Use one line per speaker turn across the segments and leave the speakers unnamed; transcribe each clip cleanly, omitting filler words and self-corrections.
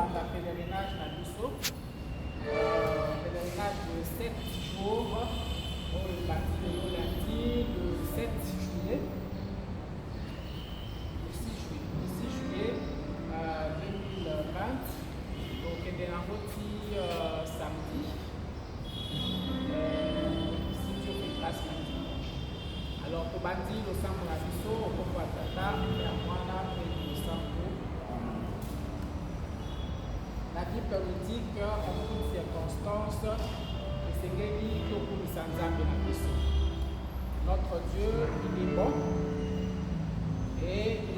banda pèlerinage na biso. Pèlerinage de 7 jours. Le lundi, le 7 juillet. Le 6 juillet 2020. Donc, il y a un petit samedi. Si Dieu fait grâce lundi. Alors, pour bâtir le sang pour la biso, au Congo à Tata, et à moi là, et le sang pour. La Bible nous dit qu'en toutes circonstances, notre Dieu, il est bon et il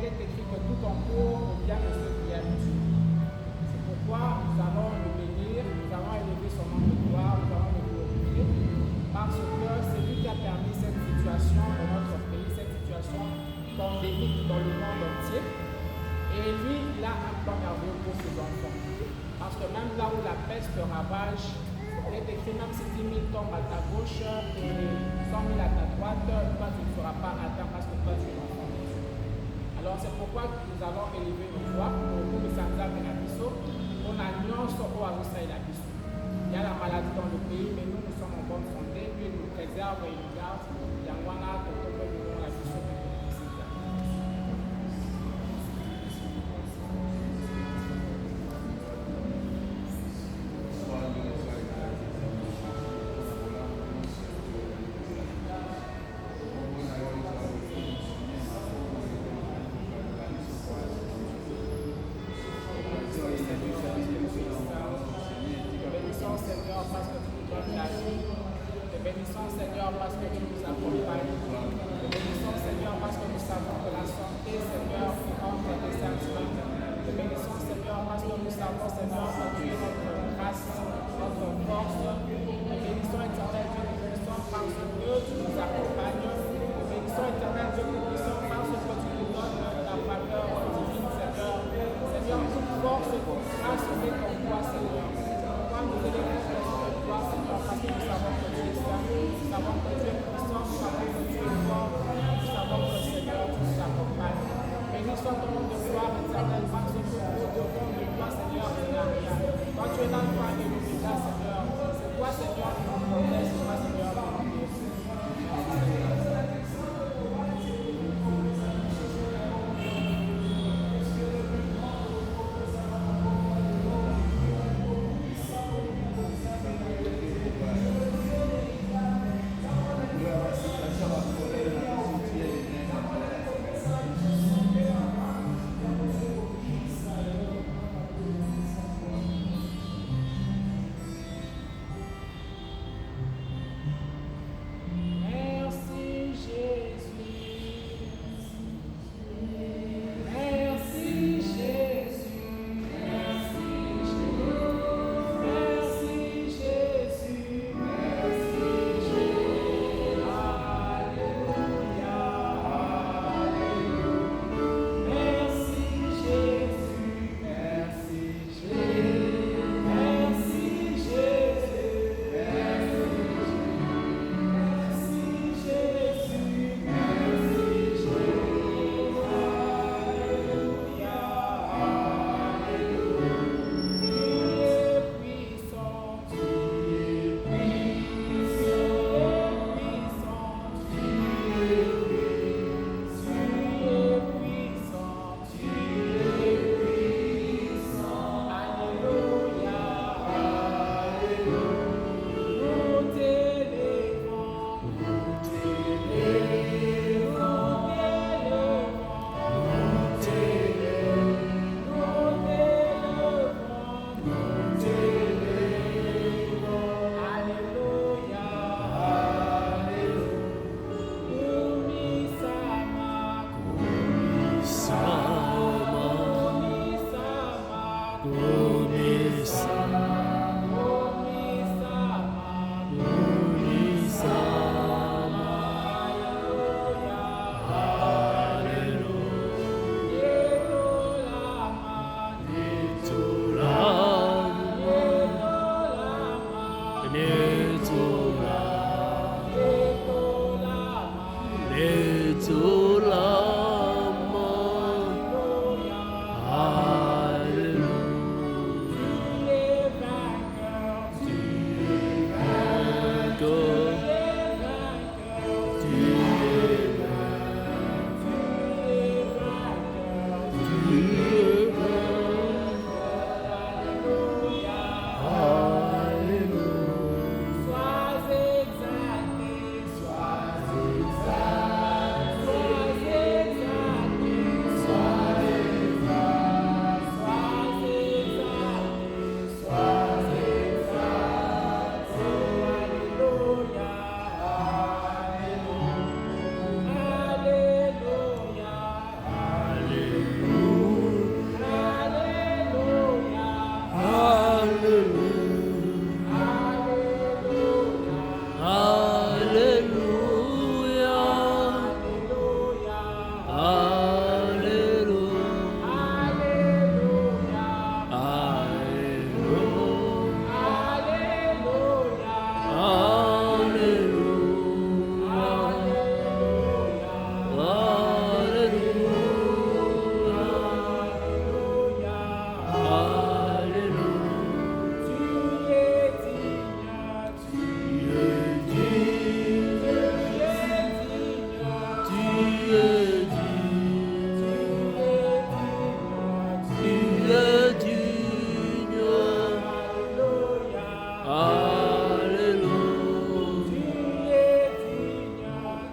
est écrit que tout en cours au bien de ceux qui aiment Dieu. C'est pourquoi nous allons le bénir, nous allons élever son nom de gloire, nous allons le glorifier parce que c'est lui qui a permis cette situation dans notre pays, cette situation pandémique dans le monde entier. Et lui, il a un plan merveilleux pour ses enfants. Parce que même là où la peste ravage, il est écrit même si 10 000 tombent à ta gauche et 100 000 à ta droite, toi tu ne seras pas atteint parce que toi tu es l'enfant de Dieu. Alors c'est pourquoi nous allons élever nos voix pour que Sanza Benabiso, on annonce au Arusa et la Biso. Il y a la maladie dans le pays, mais nous sommes en bonne santé, lui nous préserve et nous garde. Yangwana, Toto, la Biso. Seigneur, parce que tu nous donnes la vie. Te bénissons, Seigneur, parce que tu nous as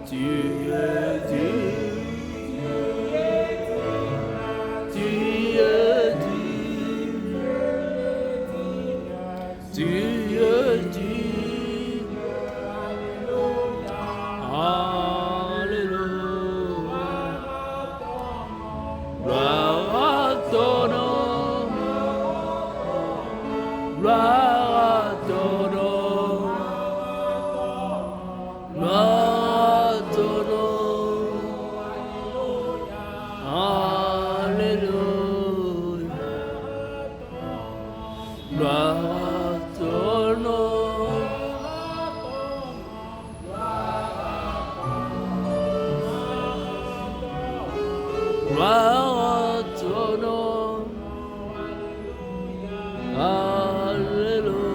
Tu es Dieu. Tu es digne. Tu es digne. Alléluia. Gloire à ton nom. Gloire à ton nom. Gloire à ton nom. Alléluia. Gloire à ton nom. Gloire à ton nom. Alléluia.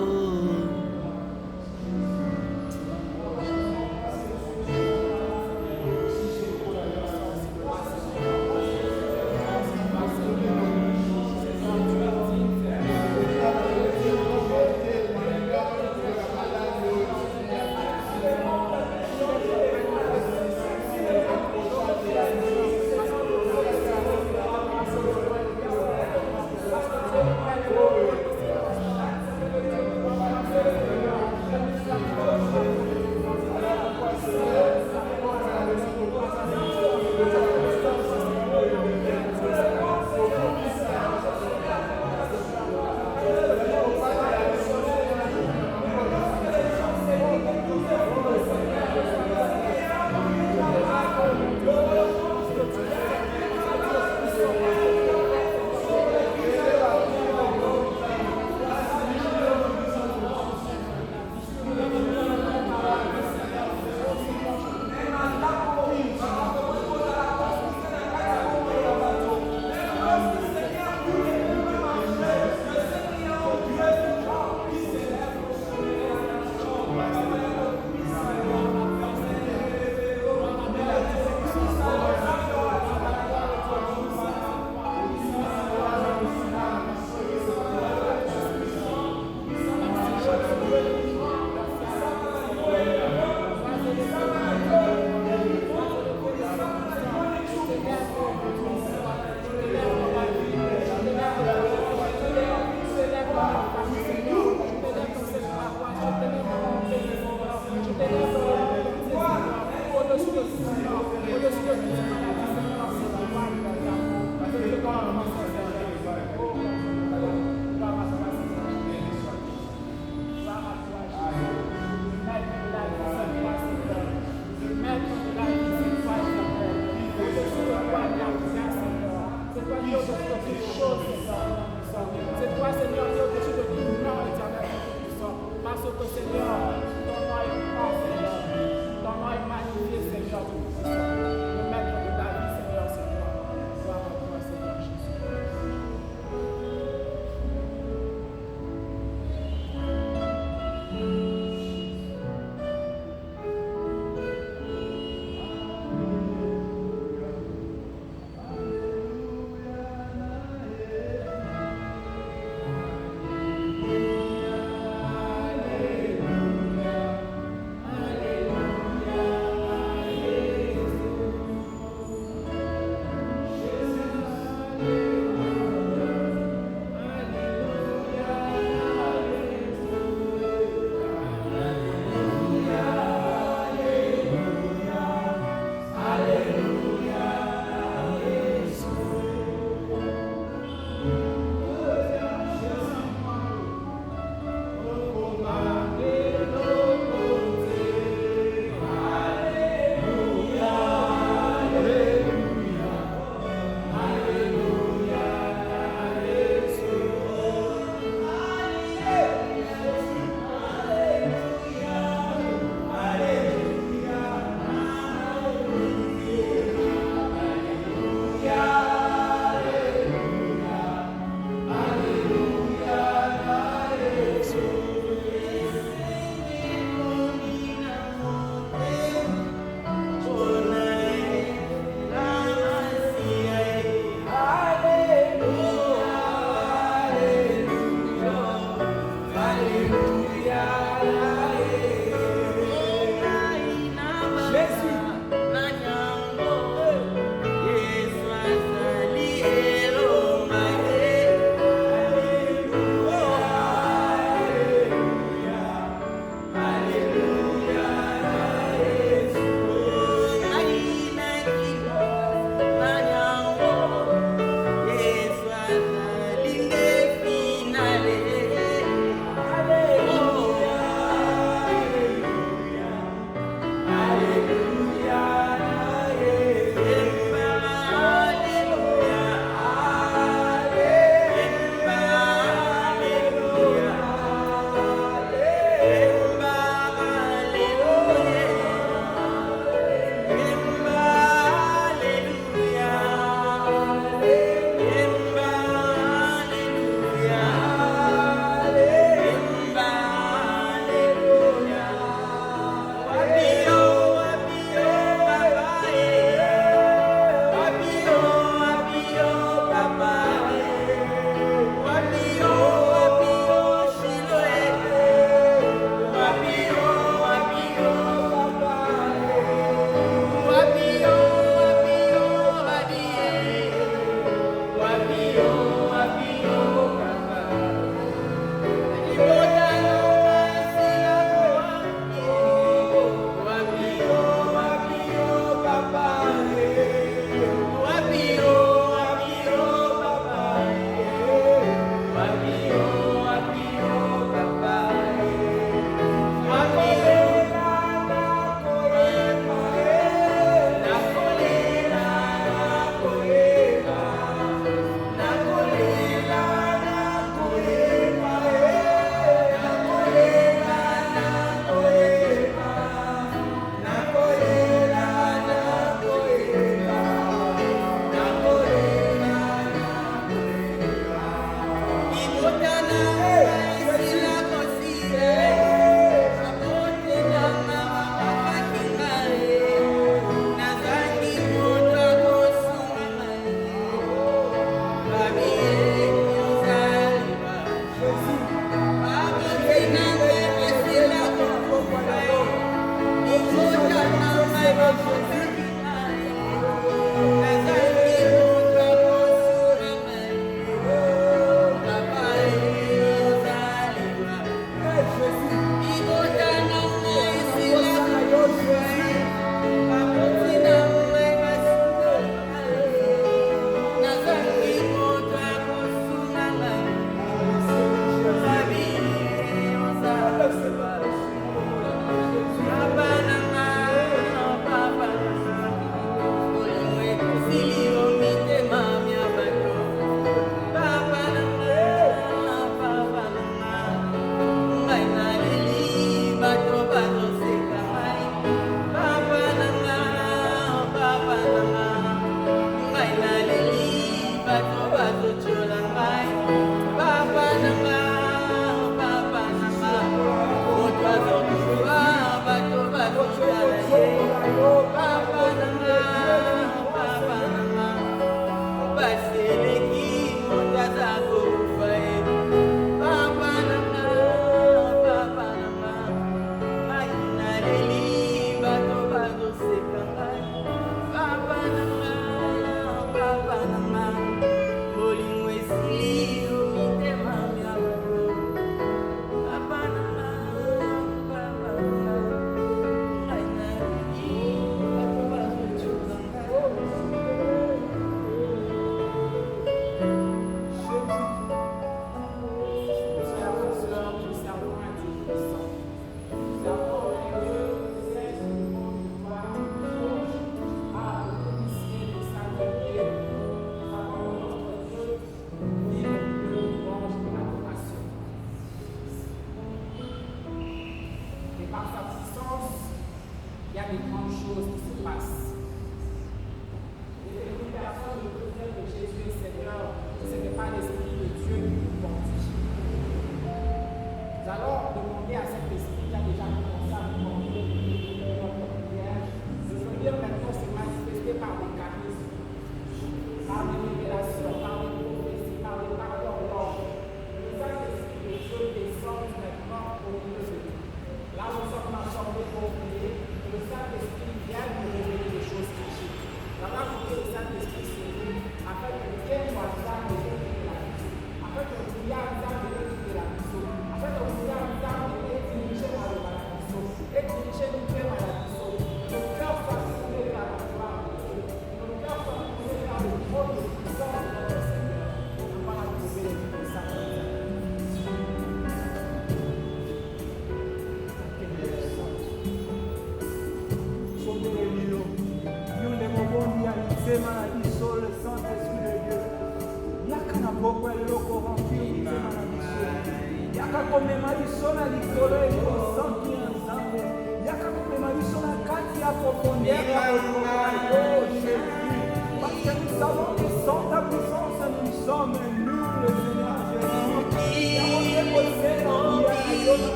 Nous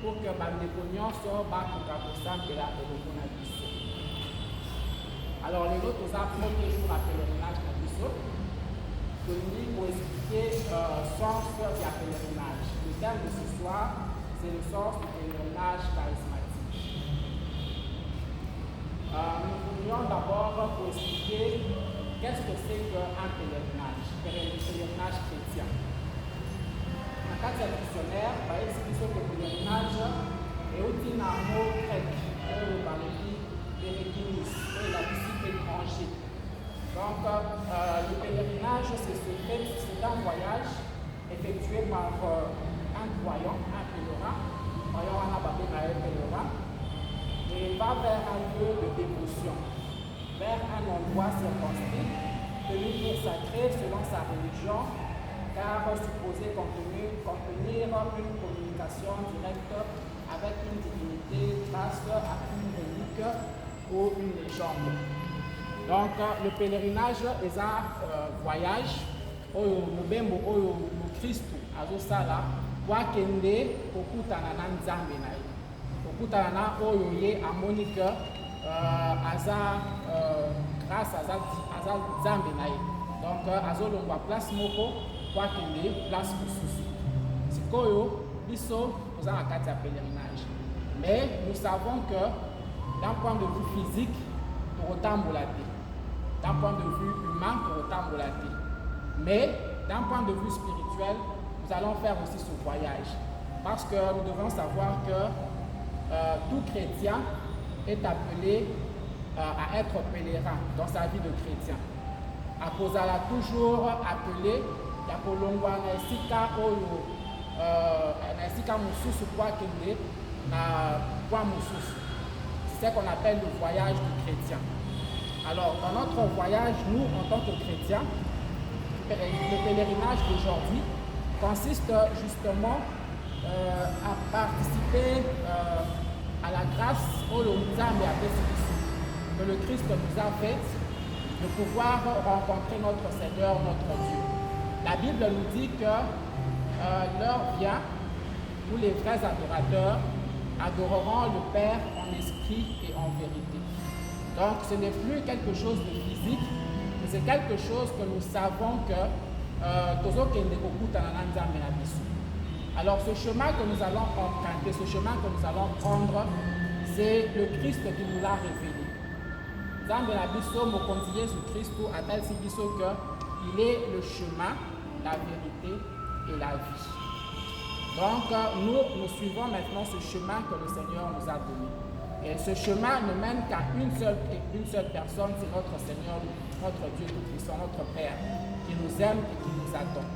pour que les cognons soient bas pour de la Bissau. Alors, les autres, ça premier jour à pèlerinage à Bissau, pour expliquer le sens du pèlerinage. Le thème de ce soir, c'est le sens du pèlerinage charismatique. Nous voulions pour expliquer qu'est-ce que c'est qu'un pèlerinage chrétien. Dans le cadre dictionnaire, par exemple, le pèlerinage est aussi un mot grec, par le pèlerinus, la visite étrangère. Donc, le pèlerinage, c'est un voyage effectué par un croyant, un pèlerin, et va vers un lieu de dévotion, vers un endroit circonscrit, tenu pour sacré selon sa religion, car supposé contenir une communication directe avec une divinité grâce à une relique ou une légende. Donc, le pèlerinage est un voyage où le Christ azosala wakende kokutana na nzambe na ye kokutana na oyo ye amoni ke grâce aza nzambe na ye donc azolongwa place moko wakende place mosusu sikoyo biso toza na kati ya pèlerinage mais nous savons que d'un point de vue physique tokotambola te d'un point de vue humain tokotambola te mais d'un point de vue spirituel nous allons faire aussi ce voyage parce que nous devons savoir que tout chrétien est appelé à être pèlerin dans sa vie de chrétien. Akozala toujours appelé ya kolongwa na esika oyo na esika mosusu kwa kende na kwa mosusu. C'est ce qu'on appelle le voyage du chrétien. Alors dans notre voyage, nous en tant que chrétiens, le pèlerinage d'aujourd'hui consiste justement à participer à la grâce que le Christ nous a faite de pouvoir rencontrer notre Seigneur, notre Dieu. La Bible nous dit que l'heure vient où les vrais adorateurs adoreront le Père en esprit et en vérité. Donc ce n'est plus quelque chose de physique, mais c'est quelque chose que nous savons que alors ce chemin que nous allons emprunter, ce chemin que nous allons prendre, c'est le Christ qui nous l'a révélé. Dans la Bible, Mokonzi Jésus-Christ a dit qu'il est le chemin, la vérité et la vie. Donc nous suivons maintenant ce chemin que le Seigneur nous a donné. Et ce chemin ne mène qu'à une seule personne, c'est notre Seigneur, notre Dieu Tout-Puissant, notre Père, qui nous aime et qui nous attend.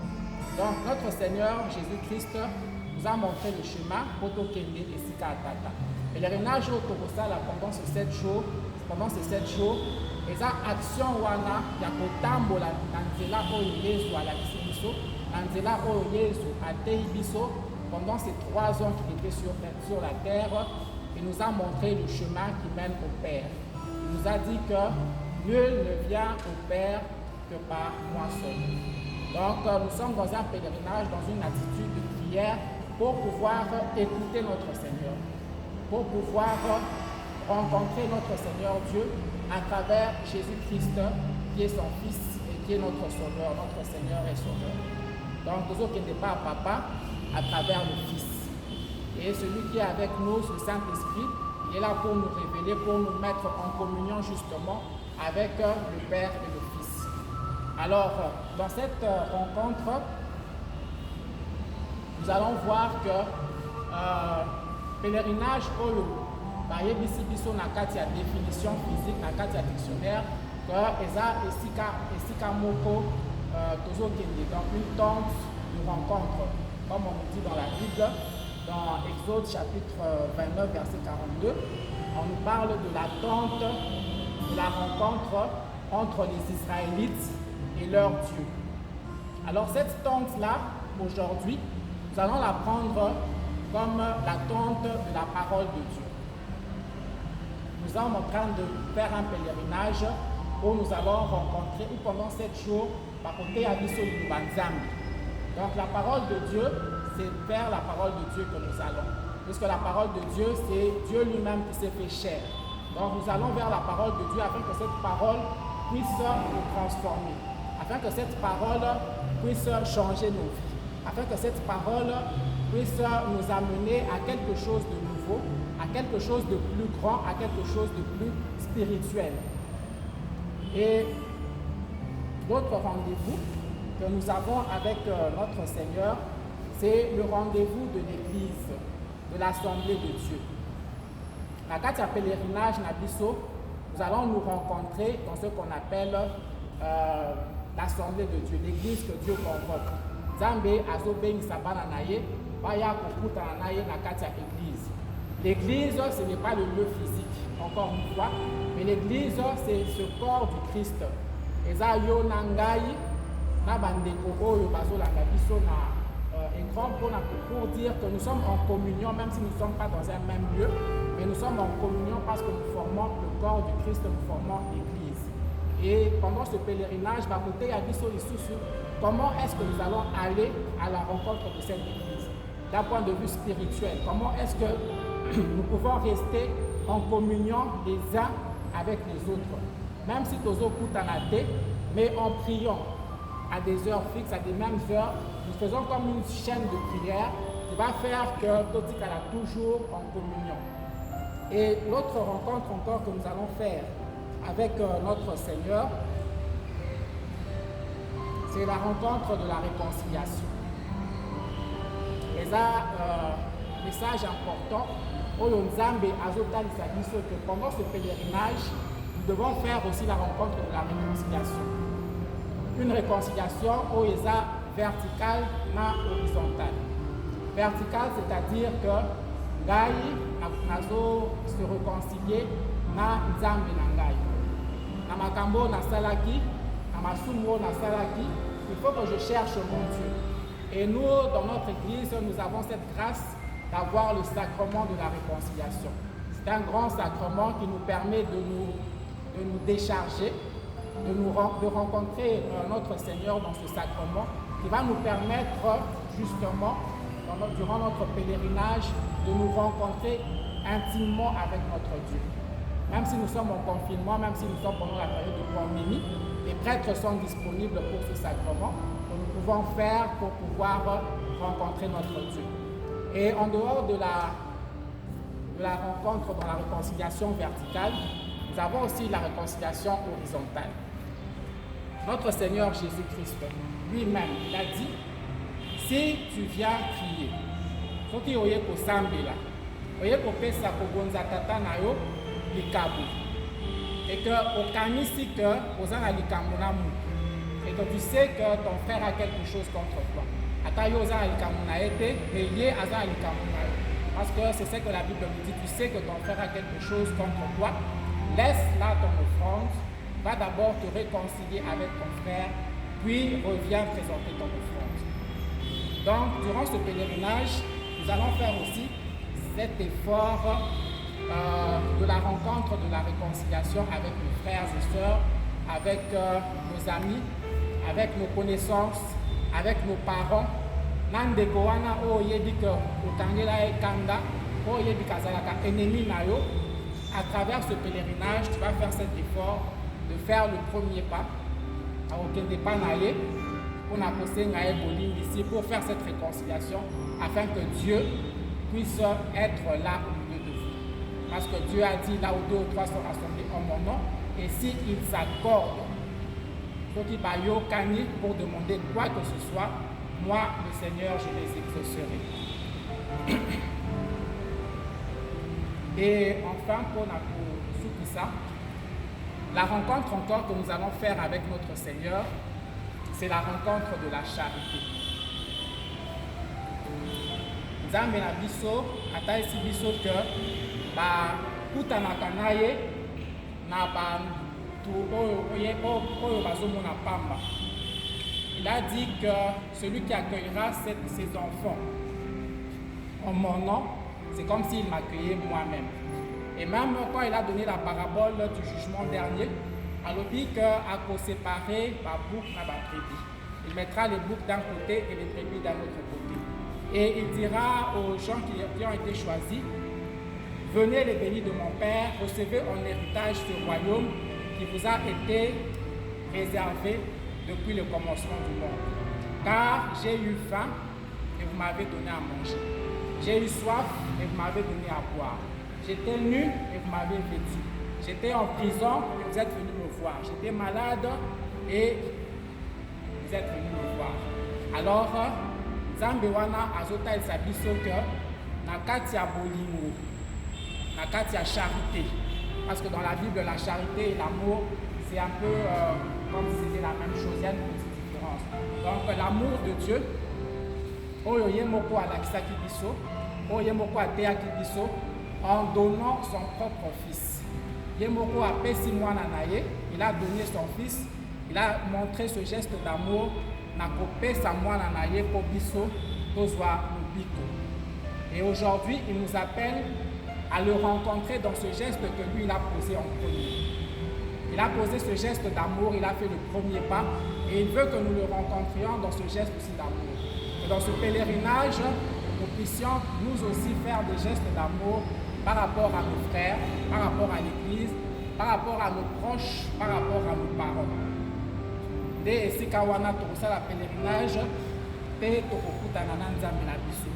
Donc notre Seigneur Jésus-Christ nous a montré le chemin pour Tokende et Sika Tata. Et le pèlerinage au Tokosala pendant ces 7 jours, et ça action wana ya kotambola na nzela oyo Yesu alakisi biso, na nzela oyo Yesu atei biso pendant ces 3 ans qu'il était sur la terre. Il nous a montré le chemin qui mène au Père. Il nous a dit que nul ne vient au Père que par moi seul. Donc nous sommes dans un pèlerinage, dans une attitude de prière pour pouvoir écouter notre Seigneur, pour pouvoir rencontrer notre Seigneur Dieu à travers Jésus-Christ qui est son Fils et qui est notre Sauveur, notre Seigneur et Sauveur. Donc nous qui n'est pas à Papa à travers le Fils. Et celui qui est avec nous, le Saint-Esprit, il est là pour nous révéler, pour nous mettre en communion justement avec le Père et le Fils. Alors, dans cette rencontre, nous allons voir que pèlerinage oyo, bayebisi biso na kati ya définition physique, na kati ya dictionnaire, que eza esika moko tozokende, donc une tente de rencontre, comme on dit dans la Bible. Dans Exode chapitre 29, verset 42, on nous parle de la tente, de la rencontre entre les Israélites et leur Dieu. Alors cette tente-là, aujourd'hui, nous allons la prendre comme la tente de la parole de Dieu. Nous sommes en train de faire un pèlerinage où nous allons rencontrer, ou pendant 7 jours, par côté à Bisso Banzambi. Donc la parole de Dieu, c'est vers la parole de Dieu que nous allons. Puisque la parole de Dieu, c'est Dieu lui-même qui s'est fait chair. Donc nous allons vers la parole de Dieu afin que cette parole puisse nous transformer. Afin que cette parole puisse changer nos vies. Afin que cette parole puisse nous amener à quelque chose de nouveau, à quelque chose de plus grand, à quelque chose de plus spirituel. Et l'autre rendez-vous que nous avons avec notre Seigneur, c'est le rendez-vous de l'Église, de l'Assemblée de Dieu. La carte pèlerinage Nabiso, nous allons nous rencontrer dans ce qu'on appelle l'Assemblée de Dieu, l'Église que Dieu convoque. Zambé azobeng sabana naye, baya kokuta naye na kati ya Église. L'Église, ce n'est pas le lieu physique, encore une fois, mais l'Église, c'est ce corps du Christ. Eza yo nangai na bandeko oyo bazolanda biso na écran pour dire que nous sommes en communion, même si nous ne sommes pas dans un même lieu, mais nous sommes en communion parce que nous formons le corps du Christ, nous formons l'Église. Et pendant ce pèlerinage, comment est-ce que nous allons aller à la rencontre de cette Église d'un point de vue spirituel? Comment est-ce que nous pouvons rester en communion les uns avec les autres? Même si nous sommes mais en priant à des heures fixes, à des mêmes heures, nous faisons comme une chaîne de prière qui va faire que Totika est toujours en communion. Et l'autre rencontre encore que nous allons faire avec notre Seigneur, c'est la rencontre de la réconciliation. Et ça, message important, que pendant ce pèlerinage, nous devons faire aussi la rencontre de la réconciliation. Une réconciliation verticale et horizontale. Verticale, c'est-à-dire que Gai nazo se réconcilier na Nzambe na Ngai. Na makambo na salaki, na masumo na salaki, il faut que je cherche mon Dieu. Et nous, dans notre église, nous avons cette grâce d'avoir le sacrement de la réconciliation. C'est un grand sacrement qui nous permet de nous décharger, de rencontrer notre Seigneur dans ce sacrement, qui va nous permettre justement, durant notre pèlerinage, de nous rencontrer intimement avec notre Dieu. Même si nous sommes en confinement, même si nous sommes pendant la période de pandémie, les prêtres sont disponibles pour ce sacrement que nous pouvons faire pour pouvoir rencontrer notre Dieu. Et en dehors de la rencontre dans la réconciliation verticale, nous avons aussi la réconciliation horizontale. Notre Seigneur Jésus-Christ lui-même, il a dit, si tu viens crier, faut qu'il y ait pour Sambela, oye pour pesa pour gonza tata na yo likabu, et que au kanisi que aux an likamu na mu, et que tu sais que ton frère a quelque chose contre toi. Ata yo za likamu na été, mais yé aza likamu na yo, parce que c'est ce que la Bible nous dit. Tu sais que ton frère a quelque chose contre toi. Laisse là ton offrande, va d'abord te réconcilier avec ton frère, puis reviens présenter ton offrande. Donc, durant ce pèlerinage, nous allons faire aussi cet effort de la rencontre, de la réconciliation avec nos frères et sœurs, avec nos amis, avec nos connaissances, avec nos parents. Nandeko wana o yebi que okangela e kanda, o yebi kazalaka ennemi na yo. À travers ce pèlerinage, tu vas faire cet effort de faire le premier pas. Ici pour faire cette réconciliation afin que Dieu puisse être là au milieu de vous. Parce que Dieu a dit là où 2 ou 3 sont rassemblés en mon nom, et s'il s'accorde, pour demander quoi que ce soit, moi, le Seigneur, je les exaucerai. Et enfin, pour ça, la rencontre encore que nous allons faire avec notre Seigneur, c'est la rencontre de la charité. Nzambe na biso ataisi biso que ba kutanaka naye na bantu oyo bazomona pamba. Il a dit que celui qui accueillera ses enfants en mon nom, c'est comme s'il m'accueillait moi-même. Et même quand il a donné la parabole du jugement dernier, alors il dit qu'à séparer la bouc et la brebis. Il mettra les boucs d'un côté et les brebis d'un autre côté. Et il dira aux gens qui ont été choisis, venez les bénis de mon Père, recevez en héritage ce royaume qui vous a été réservé depuis le commencement du monde. Car j'ai eu faim et vous m'avez donné à manger. J'ai eu soif et vous m'avez donné à boire. J'étais nu et vous m'avez vêtu. J'étais en prison et vous êtes venu me voir. J'étais malade et vous êtes venu me voir. Alors, Nzambe wana azotalisa biso que na kati ya bolingo, na kati ya charité. Parce que dans la Bible, la charité et l'amour, c'est un peu comme si c'était la même chose, il y a une petite différence. Donc l'amour de Dieu, oyo ye moko alakisaki biso, oyo ye moko ateyaki biso, en donnant son propre fils. Ye moko apesi mwana na ye, il a donné son fils, il a montré ce geste d'amour, na kopesa mwana na ye po biso tozwa lobiko. Et aujourd'hui, il nous appelle à le rencontrer dans ce geste que lui, il a posé en premier. Il a posé ce geste d'amour, il a fait le premier pas et il veut que nous le rencontrions dans ce geste aussi d'amour. Et dans ce pèlerinage, nous puissions nous aussi faire des gestes d'amour par rapport à nos frères, par rapport à l'Église, par rapport à nos proches, par rapport à nos parents. Dès esika wana tokosala pèlerinage, pe tokokutana na Nzambe na biso.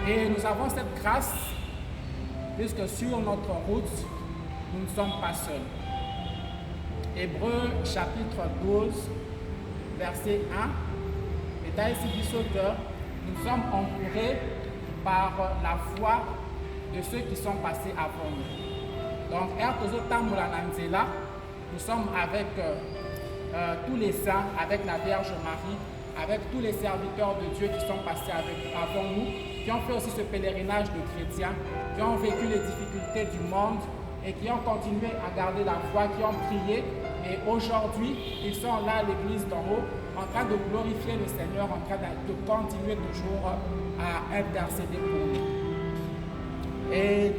Et nous avons cette grâce puisque sur notre route, nous ne sommes pas seuls. Hébreux chapitre 12, verset 1, et ici dit que nous sommes entourés par la foi de ceux qui sont passés avant nous. Donc, nous sommes avec tous les saints, avec la Vierge Marie, avec tous les serviteurs de Dieu qui sont passés avant nous, qui ont fait aussi ce pèlerinage de chrétiens, qui ont vécu les difficultés du monde et qui ont continué à garder la foi, qui ont prié. Et aujourd'hui, ils sont là à l'église d'en haut, en train de glorifier le Seigneur, en train de continuer toujours à intercéder pour nous. Et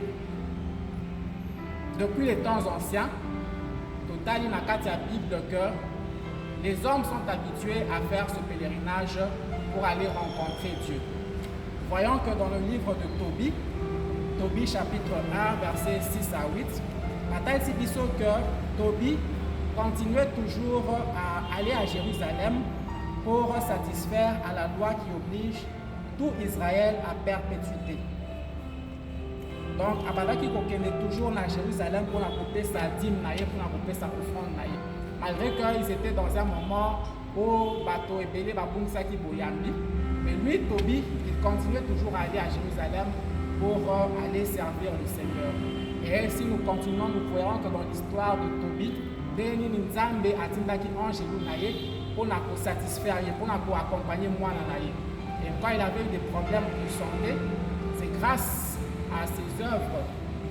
depuis les temps anciens, Total Inakatia Bible que les hommes sont habitués à faire ce pèlerinage pour aller rencontrer Dieu. Voyons que dans le livre de Tobie chapitre 1, versets 6 à 8, Matthieu dit que Tobie continuait toujours à aller à Jérusalem pour satisfaire à la loi qui oblige tout Israël à perpétuité. Donc, Abalaki kokende toujours à Jérusalem pour couper sa dîme, pour couper sa offrande. Malgré qu'ils étaient dans un moment où bateau et belé babungsaki boyambi, mais lui, Tobie, il continuait toujours à aller à Jérusalem pour aller servir le Seigneur. Et si nous continuons, nous voyons que dans l'histoire de Tobie, Deni Nzambe atindaki ange lunaye pour satisfaire, pour accompagner moi nanaye. Et quand il avait des problèmes de santé, c'est grâce à ses œuvres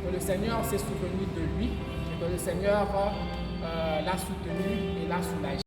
que le Seigneur s'est souvenu de lui et que le Seigneur l'a soutenu et l'a soulagé.